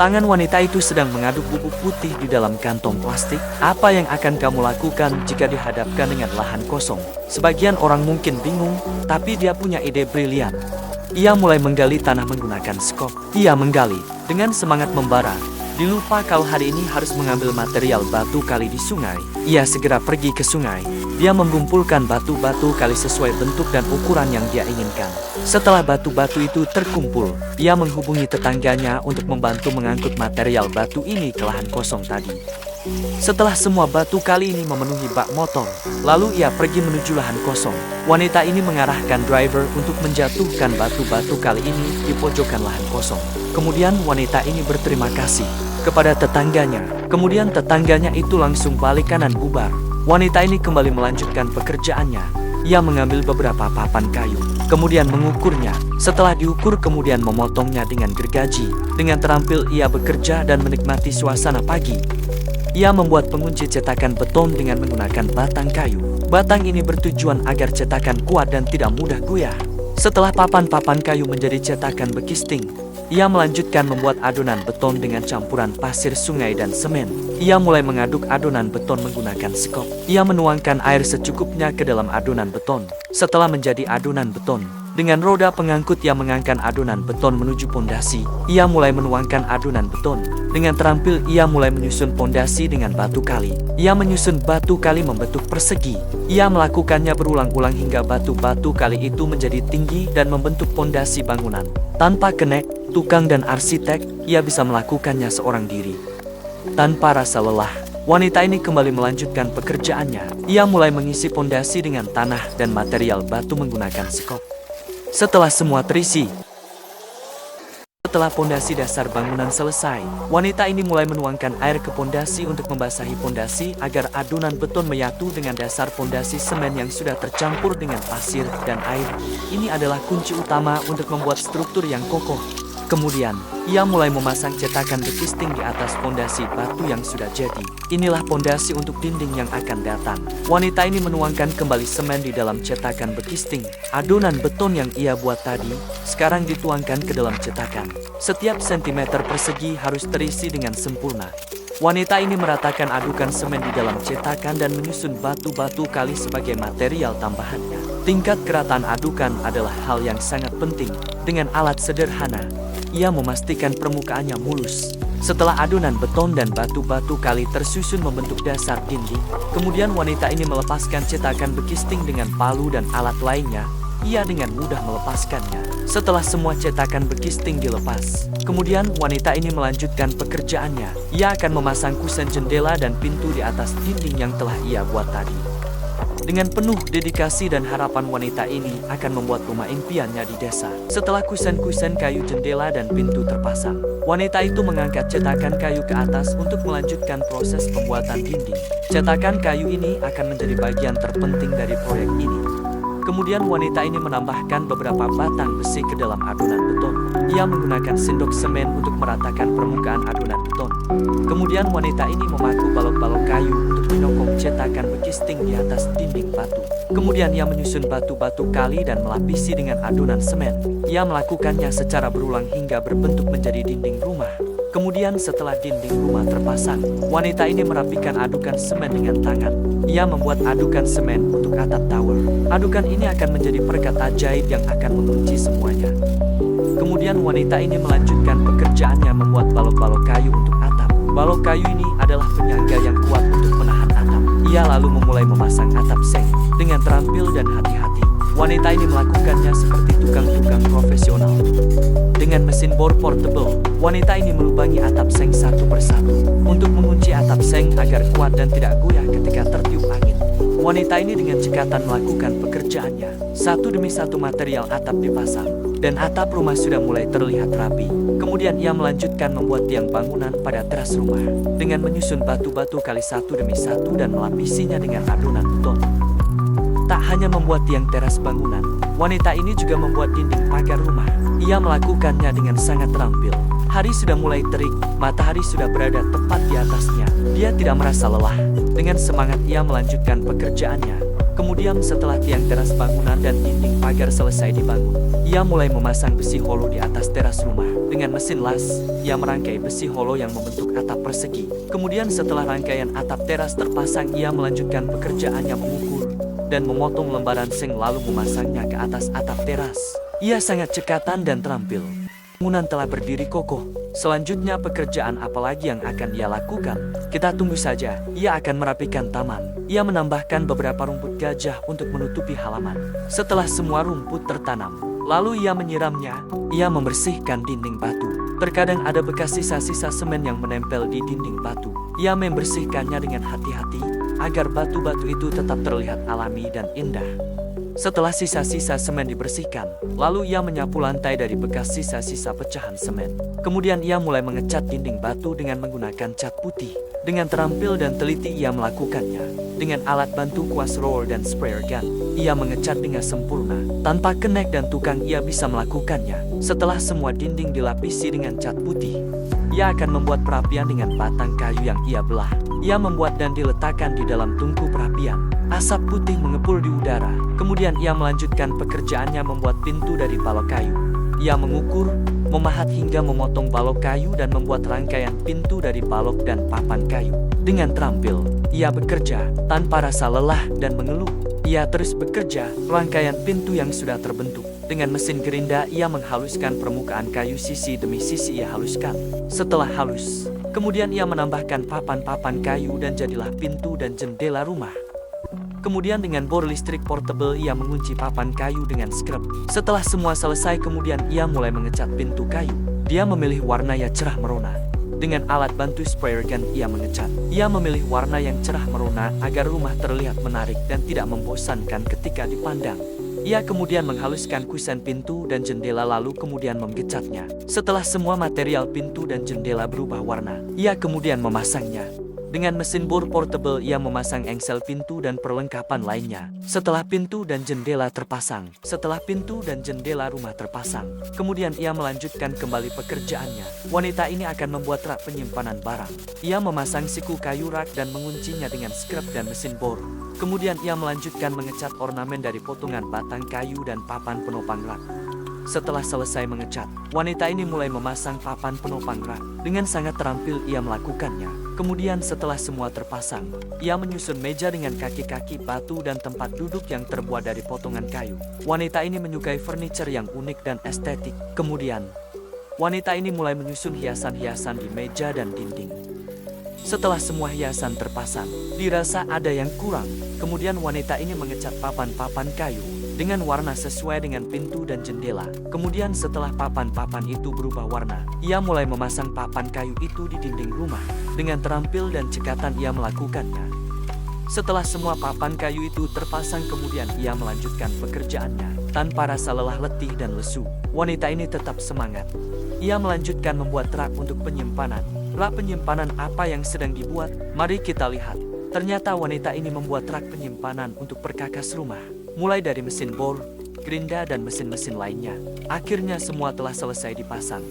Tangan wanita itu sedang mengaduk bubuk putih di dalam kantong plastik. Apa yang akan kamu lakukan jika dihadapkan dengan lahan kosong? Sebagian orang mungkin bingung, tapi dia punya ide brilian. Ia mulai menggali tanah menggunakan skop. Ia menggali dengan semangat membara. Dilupa kalau hari ini harus mengambil material batu kali di sungai. Ia segera pergi ke sungai. Dia mengumpulkan batu-batu kali sesuai bentuk dan ukuran yang dia inginkan. Setelah batu-batu itu terkumpul, ia menghubungi tetangganya untuk membantu mengangkut material batu ini ke lahan kosong tadi. Setelah semua batu kali ini memenuhi bak motor, lalu ia pergi menuju lahan kosong. Wanita ini mengarahkan driver untuk menjatuhkan batu-batu kali ini di pojokan lahan kosong. Kemudian wanita ini berterima kasih kepada tetangganya. Kemudian tetangganya itu langsung balik kanan bubar. Wanita ini kembali melanjutkan pekerjaannya. Ia mengambil beberapa papan kayu, kemudian mengukurnya. Setelah diukur, kemudian memotongnya dengan gergaji. Dengan terampil ia bekerja dan menikmati suasana pagi. Ia membuat pengunci cetakan beton dengan menggunakan batang kayu. Batang ini bertujuan agar cetakan kuat dan tidak mudah goyah. Setelah papan-papan kayu menjadi cetakan bekisting, ia melanjutkan membuat adonan beton dengan campuran pasir sungai dan semen. Ia mulai mengaduk adonan beton menggunakan skop. Ia menuangkan air secukupnya ke dalam adonan beton. Setelah menjadi adonan beton, dengan roda pengangkut ia mengangkat adonan beton menuju pondasi. Ia mulai menuangkan adonan beton. Dengan terampil ia mulai menyusun pondasi dengan batu kali. Ia menyusun batu kali membentuk persegi. Ia melakukannya berulang-ulang hingga batu-batu kali itu menjadi tinggi dan membentuk pondasi bangunan. Tanpa kenek, tukang dan arsitek, ia bisa melakukannya seorang diri. Tanpa rasa lelah, wanita ini kembali melanjutkan pekerjaannya. Ia mulai mengisi pondasi dengan tanah dan material batu menggunakan skop. Setelah semua terisi, setelah pondasi dasar bangunan selesai, wanita ini mulai menuangkan air ke pondasi untuk membasahi pondasi agar adonan beton menyatu dengan dasar pondasi semen yang sudah tercampur dengan pasir dan air. Ini adalah kunci utama untuk membuat struktur yang kokoh. Kemudian, ia mulai memasang cetakan bekisting di atas pondasi batu yang sudah jadi. Inilah pondasi untuk dinding yang akan datang. Wanita ini menuangkan kembali semen di dalam cetakan bekisting. Adonan beton yang ia buat tadi, sekarang dituangkan ke dalam cetakan. Setiap sentimeter persegi harus terisi dengan sempurna. Wanita ini meratakan adukan semen di dalam cetakan dan menyusun batu-batu kali sebagai material tambahannya. Tingkat kerataan adukan adalah hal yang sangat penting. Dengan alat sederhana, ia memastikan permukaannya mulus. Setelah adonan beton dan batu-batu kali tersusun membentuk dasar dinding, kemudian wanita ini melepaskan cetakan bekisting dengan palu dan alat lainnya. Ia dengan mudah melepaskannya. Setelah semua cetakan bekisting dilepas, kemudian wanita ini melanjutkan pekerjaannya. Ia akan memasang kusen jendela dan pintu di atas dinding yang telah ia buat tadi. Dengan penuh dedikasi dan harapan, wanita ini akan membuat rumah impiannya di desa. Setelah kusen-kusen kayu jendela dan pintu terpasang, wanita itu mengangkat cetakan kayu ke atas untuk melanjutkan proses pembuatan dinding. Cetakan kayu ini akan menjadi bagian terpenting dari proyek ini. Kemudian wanita ini menambahkan beberapa batang besi ke dalam adonan beton. Ia menggunakan sendok semen untuk meratakan permukaan adonan beton. Kemudian wanita ini memaku balok-balok kayu untuk menyokong cetakan bekisting di atas dinding batu. Kemudian ia menyusun batu-batu kali dan melapisi dengan adonan semen. Ia melakukannya secara berulang hingga berbentuk menjadi dinding rumah. Kemudian setelah dinding rumah terpasang, wanita ini merapikan adukan semen dengan tangan. Ia membuat adukan semen untuk atap tower. Adukan ini akan menjadi perekat ajaib yang akan mengunci semuanya. Kemudian wanita ini melanjutkan pekerjaannya membuat balok-balok kayu untuk atap. Balok kayu ini adalah penyangga yang kuat untuk menahan atap. Ia lalu memulai memasang atap seng dengan terampil dan hati-hati. Wanita ini melakukannya seperti tukang-tukang profesional. Dengan mesin bor portable, wanita ini melubangi atap seng satu persatu untuk mengunci atap seng agar kuat dan tidak goyah ketika tertiup angin. Wanita ini dengan cekatan melakukan pekerjaannya. Satu demi satu material atap dipasang, dan atap rumah sudah mulai terlihat rapi. Kemudian ia melanjutkan membuat tiang bangunan pada teras rumah dengan menyusun batu-batu kali satu demi satu dan melapisinya dengan adonan beton. Tak hanya membuat tiang teras bangunan, wanita ini juga membuat dinding pagar rumah. Ia melakukannya dengan sangat terampil. Hari sudah mulai terik, matahari sudah berada tepat di atasnya. Dia tidak merasa lelah. Dengan semangat ia melanjutkan pekerjaannya. Kemudian setelah tiang teras bangunan dan dinding pagar selesai dibangun, ia mulai memasang besi holo di atas teras rumah. Dengan mesin las, ia merangkai besi holo yang membentuk atap persegi. Kemudian setelah rangkaian atap teras terpasang, ia melanjutkan pekerjaannya mengukur dan memotong lembaran seng lalu memasangnya ke atas atap teras. Ia sangat cekatan dan terampil. Bangunan telah berdiri kokoh. Selanjutnya pekerjaan apa lagi yang akan ia lakukan? Kita tunggu saja. Ia akan merapikan taman. Ia menambahkan beberapa rumput gajah untuk menutupi halaman. Setelah semua rumput tertanam, lalu ia menyiramnya. Ia membersihkan dinding batu. Terkadang ada bekas sisa-sisa semen yang menempel di dinding batu. Ia membersihkannya dengan hati-hati agar batu-batu itu tetap terlihat alami dan indah. Setelah sisa-sisa semen dibersihkan, lalu ia menyapu lantai dari bekas sisa-sisa pecahan semen. Kemudian ia mulai mengecat dinding batu dengan menggunakan cat putih. Dengan terampil dan teliti ia melakukannya. Dengan alat bantu kuas roller dan sprayer gun, ia mengecat dengan sempurna. Tanpa kenek dan tukang ia bisa melakukannya. Setelah semua dinding dilapisi dengan cat putih, ia akan membuat perapian dengan batang kayu yang ia belah. Ia membuat dan diletakkan di dalam tungku perapian. Asap putih mengepul di udara. Kemudian ia melanjutkan pekerjaannya membuat pintu dari balok kayu. Ia mengukur, memahat hingga memotong balok kayu dan membuat rangkaian pintu dari balok dan papan kayu. Dengan terampil, ia bekerja tanpa rasa lelah dan mengeluh. Ia terus bekerja, rangkaian pintu yang sudah terbentuk. Dengan mesin gerinda, ia menghaluskan permukaan kayu sisi demi sisi ia haluskan. Setelah halus, kemudian ia menambahkan papan-papan kayu dan jadilah pintu dan jendela rumah. Kemudian dengan bor listrik portable ia mengunci papan kayu dengan scrub. Setelah semua selesai, kemudian ia mulai mengecat pintu kayu. Dia memilih warna yang cerah merona. Dengan alat bantu sprayer gun ia mengecat. Ia memilih warna yang cerah merona agar rumah terlihat menarik dan tidak membosankan ketika dipandang. Ia kemudian menghaluskan kusen pintu dan jendela lalu kemudian mengecatnya. Setelah semua material pintu dan jendela berubah warna, ia kemudian memasangnya. Dengan mesin bor portable ia memasang engsel pintu dan perlengkapan lainnya. Setelah pintu dan jendela terpasang, rumah terpasang, kemudian ia melanjutkan kembali pekerjaannya. Wanita ini akan membuat rak penyimpanan barang. Ia memasang siku kayu rak dan menguncinya dengan scrub dan mesin bor. Kemudian ia melanjutkan mengecat ornamen dari potongan batang kayu dan papan penopang rak. Setelah selesai mengecat, wanita ini mulai memasang papan penopang rak. Dengan sangat terampil ia melakukannya. Kemudian setelah semua terpasang, ia menyusun meja dengan kaki-kaki batu dan tempat duduk yang terbuat dari potongan kayu. Wanita ini menyukai furniture yang unik dan estetik. Kemudian, wanita ini mulai menyusun hiasan-hiasan di meja dan dinding. Setelah semua hiasan terpasang, dirasa ada yang kurang. Kemudian wanita ini mengecat papan-papan kayu dengan warna sesuai dengan pintu dan jendela. Kemudian setelah papan-papan itu berubah warna, ia mulai memasang papan kayu itu di dinding rumah. Dengan terampil dan cekatan ia melakukannya. Setelah semua papan kayu itu terpasang, kemudian ia melanjutkan pekerjaannya. Tanpa rasa lelah, letih, dan lesu, wanita ini tetap semangat. Ia melanjutkan membuat rak untuk penyimpanan. Rak penyimpanan apa yang sedang dibuat? Mari kita lihat. Ternyata wanita ini membuat rak penyimpanan untuk perkakas rumah. Mulai dari mesin bor, gerinda dan mesin-mesin lainnya. Akhirnya semua telah selesai dipasang.